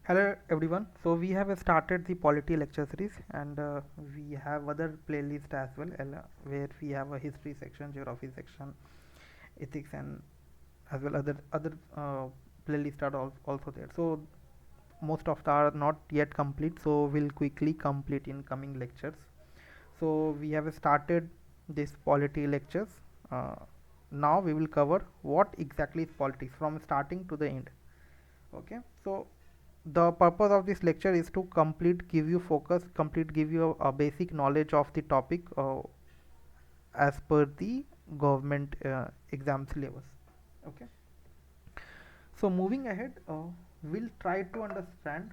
Hello everyone. So we have started the polity lecture series, and we have other playlist as well, where we have a history section, geography section, ethics, and as well other playlists are also there. So most of them are not yet complete, so we'll quickly complete in coming lectures. So we have started this polity lectures. Uh, Now we will cover what exactly is politics from starting to the end. Okay, so the purpose of this lecture is to complete give you a basic knowledge of the topic as per the government exam syllabus. Okay, so moving ahead, we'll try to understand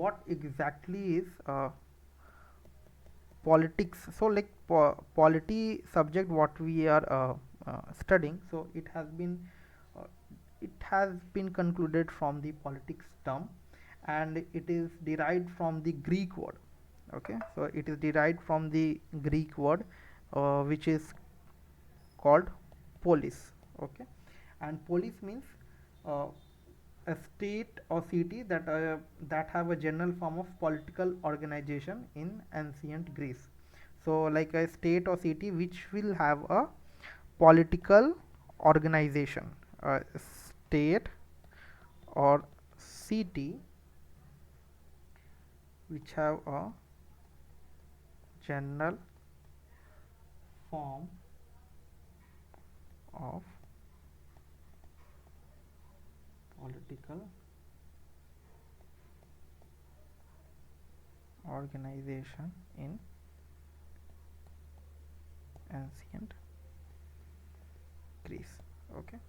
what exactly is politics. So like polity subject what we are studying, so uh, it has been concluded from the politics term, and it is derived from the Greek word. Okay, so it is derived from the Greek word which is called polis. Okay, and polis means uh, a state or city that have a general form of political organization in ancient Greece. So like a state or city which will have a political organization, a state or city which have a general form of political organization in ancient Greece. Okay,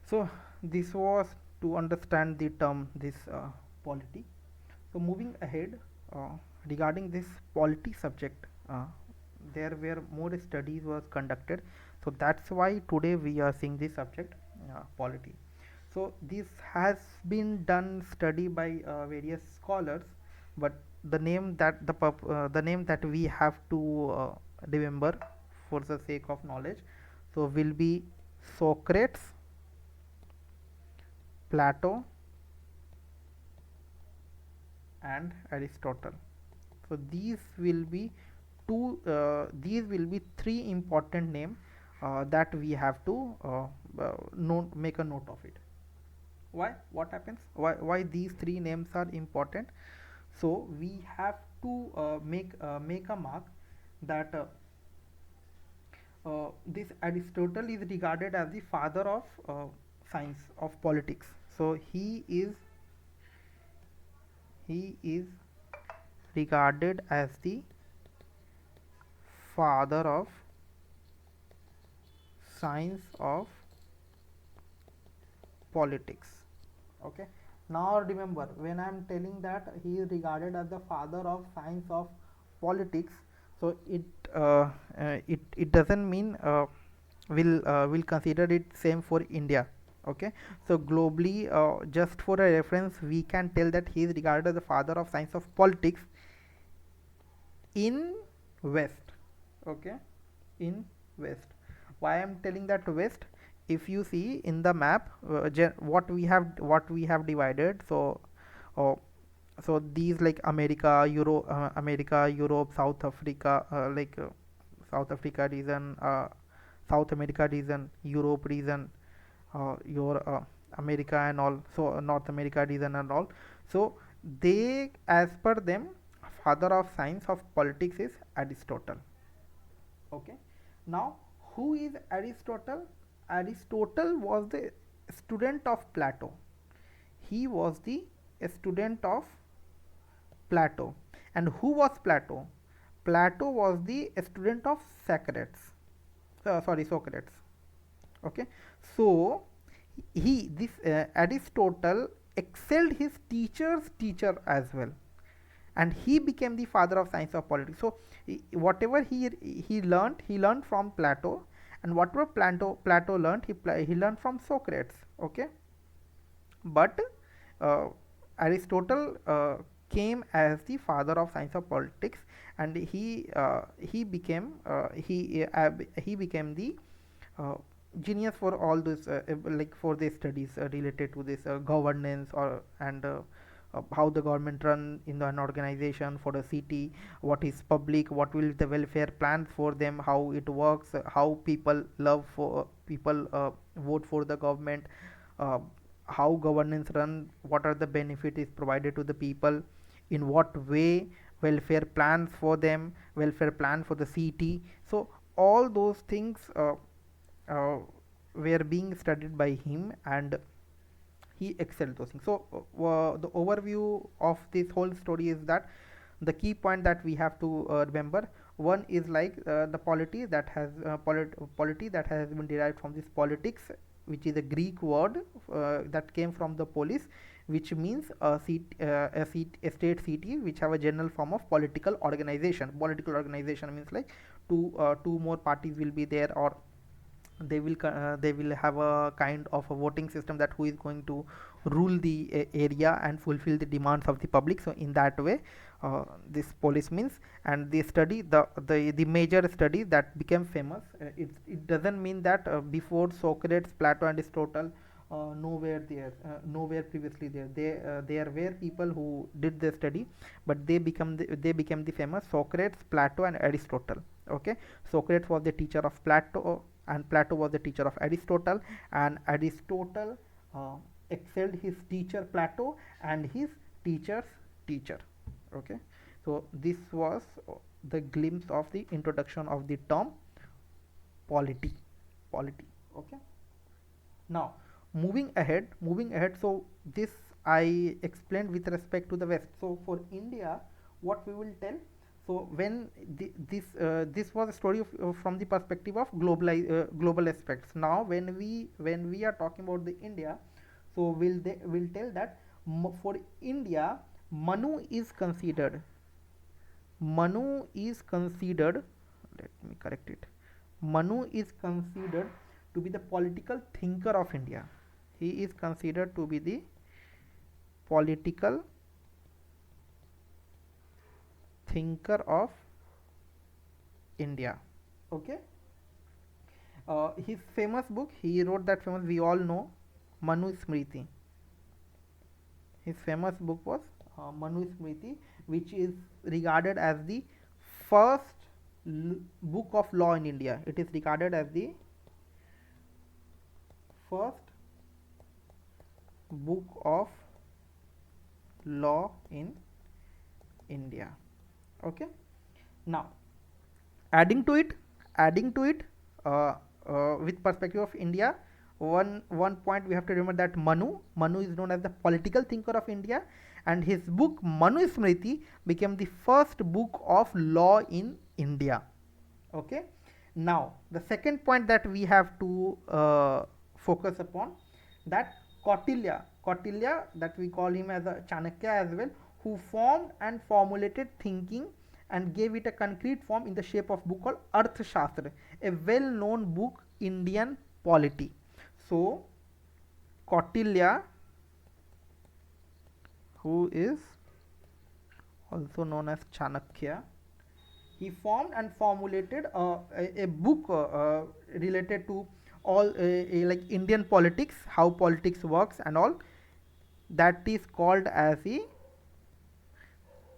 so this was to understand the term this polity. So moving ahead, uh, regarding this polity subject, there were more studies was conducted. So that's why today we are seeing this subject, polity. So this has been done study by various scholars, but the name that we have to remember for the sake of knowledge, so will be Socrates, Plato, and Aristotle. So these will be three important name that we have to make a note of it. Why? What happens? Why these three names are important? So we have to make a mark that this Aristotle is regarded as the father of science of politics. So he is regarded as the father of science of politics. Okay, now remember, when I am telling that he is regarded as the father of science of politics, so it doesn't mean will consider it same for India. Okay, so globally, just for a reference, we can tell that he is regarded as the father of science of politics in west. Okay, in west. Why I'm telling that west? If you see in the map, what we have divided, so uh, so these like America, Europe, South Africa, South Africa region, South America region, Europe region, your America and all, so North America region and all. So they, as per them, father of science of politics is Aristotle. Okay, now who is Aristotle? Aristotle was the student of Plato. He was the student of Plato. And who was Plato? Plato was the student of Socrates. Socrates. Okay, so he this Aristotle excelled his teacher's teacher as well, and he became the father of science of politics. So whatever he learned from Plato, and whatever Plato learned, he learned from Socrates. Okay, but uh, Aristotle came as the father of science of politics, and he became the uh, genius for all this like for the studies related to this governance or and how the government run in an organization for a city, what is public, what will the welfare plans for them, how it works, how people love for people vote for the government, uh, how governance run, what are the benefit is provided to the people, in what way, welfare plans for them, welfare plan for the city. So all those things uh, were being studied by him, and he excelled those things. So the overview of this whole story is that the key point that we have to remember, one is like the polity that has polity that has been derived from this politics, which is a Greek word that came from the polis, which means a state city which have a general form of political organization. Political organization means like two more parties will be there, or they will have a kind of a voting system that who is going to rule the area and fulfill the demands of the public. So in that way, this police means, and the study, the major study that became famous, it doesn't mean that before Socrates, Plato and Aristotle nowhere previously there, there were people who did the study, but they became the famous Socrates, Plato and Aristotle. Okay, Socrates was the teacher of Plato, and Plato was the teacher of Aristotle, and Aristotle uh, excelled his teacher Plato and his teacher's teacher. Okay, so this was the glimpse of the introduction of the term polity. Polity. Okay, now moving ahead, so this I explained with respect to the West. So for India, what we will tell, so when this was a story of, from the perspective of global aspects. Now when we are talking about the India, so will tell that for India, Manu is considered Manu is considered, let me correct it, Manu is considered to be the political thinker of India. He is considered to be the political thinker of India. Okay, his famous book, he wrote that famous, we all know, Manu Smriti. His famous book was Manu Smriti, which is regarded as the first book of law in India. It is regarded as the first book of law in India. Okay, now adding to it with perspective of India, one point we have to remember, that Manu is known as the political thinker of India, and his book Manu Smriti became the first book of law in India. Okay, now the second point that we have to focus upon, that Kautilya, that we call him as a Chanakya as well, who formed and formulated thinking and gave it a concrete form in the shape of book called Arthashastra, a well-known book, Indian polity. So Kautilya, who is also known as Chanakya, he formed and formulated a book related to all like Indian politics, how politics works and all. That is called as the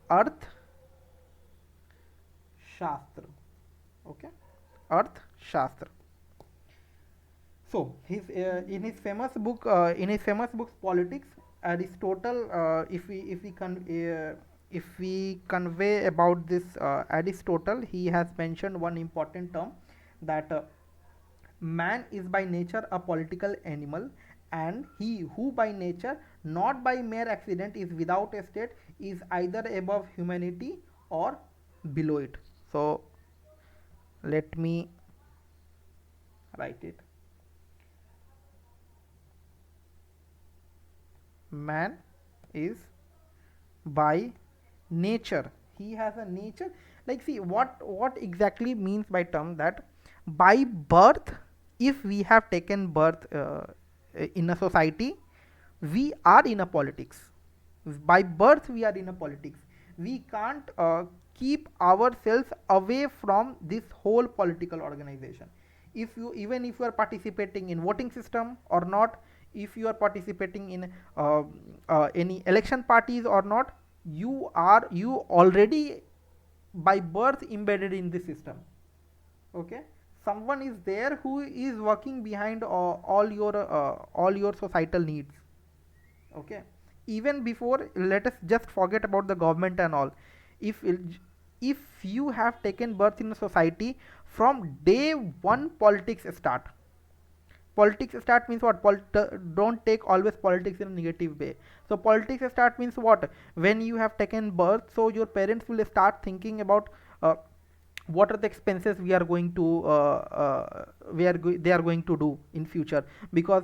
Arth Shastra. Okay, Arth Shastra. So his in his famous books Politics, Aristotle, if we convey about this Aristotle, he has mentioned one important term, that man is by nature a political animal, and he who by nature, not by mere accident, is without a state, is either above humanity or below it. So let me write it. Man is by nature, he has a nature, like, see what exactly means by term, that by birth, if we have taken birth in a society, we are in a politics. By birth we are in a politics. We can't keep ourselves away from this whole political organization. if you, even if you are participating in voting system or not, if you are participating in any election parties or not, you already by birth embedded in the system. Okay, someone is there who is working behind all your societal needs. Okay, even before, let us just forget about the government and all. if if you have taken birth in a society, from day one politics start. Politics start means what? Don't take always politics in a negative way. So politics start means what? When you have taken birth, so your parents will start thinking about what are the expenses we are going to they are going to do in future, because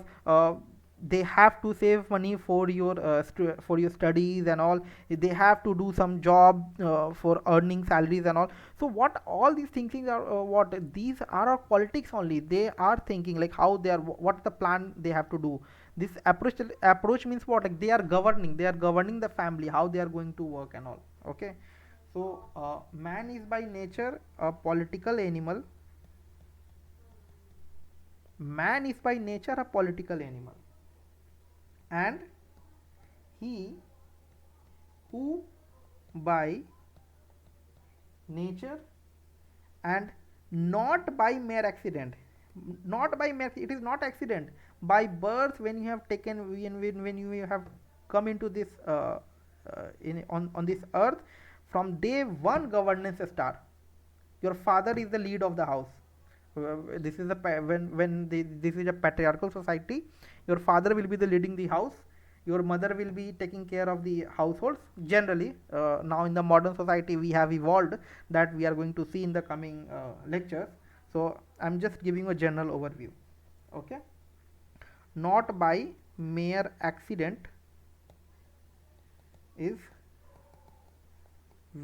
they have to save money for your for your studies and all. They have to do some job for earning salaries and all. So what all these thinking are, what these are our politics only. They are thinking like how they are, what the plan they have to do. This approach means what? Like they are governing the family, how they are going to work and all. Okay, so man is by nature a political animal. Man is by nature a political animal, and he who by nature and not by mere accident, not by mere, it is not accident, by birth, when you have taken, when you have come into this on this earth, from day one governance start. Your father is the lead of the house. This is a this is a patriarchal society. Your father will be the leading the house. Your mother will be taking care of the households generally. Now in the modern society we have evolved, that we are going to see in the coming lectures. So I'm just giving a general overview. Okay, not by mere accident is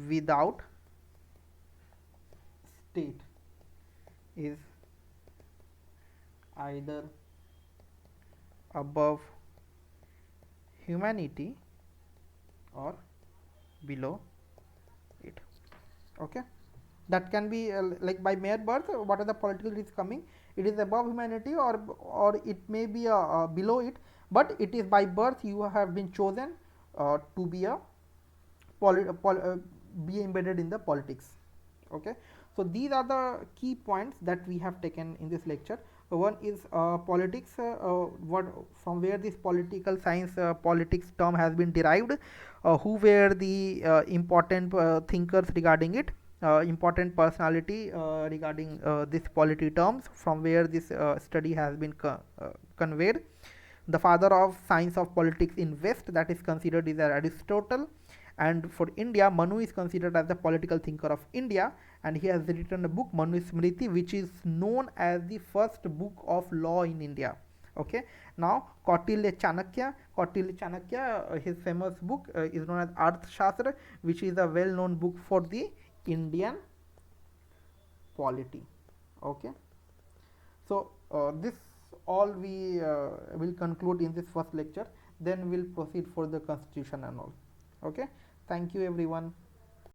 without state is either above humanity or below it. Okay, that can be like by mere birth, what are the political is coming, it is above humanity, or it may be below it, but it is by birth you have been chosen to be a be embedded in the politics. Okay, so these are the key points that we have taken in this lecture. One is politics, what, from where this political science politics term has been derived, who were the important thinkers regarding it, important personality regarding this polity terms, from where this study has been conveyed. The father of science of politics in West, that is considered, is Aristotle. And for India, Manu is considered as the political thinker of India, and he has written a book, Manu Smriti, which is known as the first book of law in India. Okay, now Kautilya Chanakya, his famous book is known as Arthashastra, which is a well-known book for the Indian polity. Okay, so this all we will conclude in this first lecture. Then we'll proceed for the constitution and all. Okay, thank you everyone.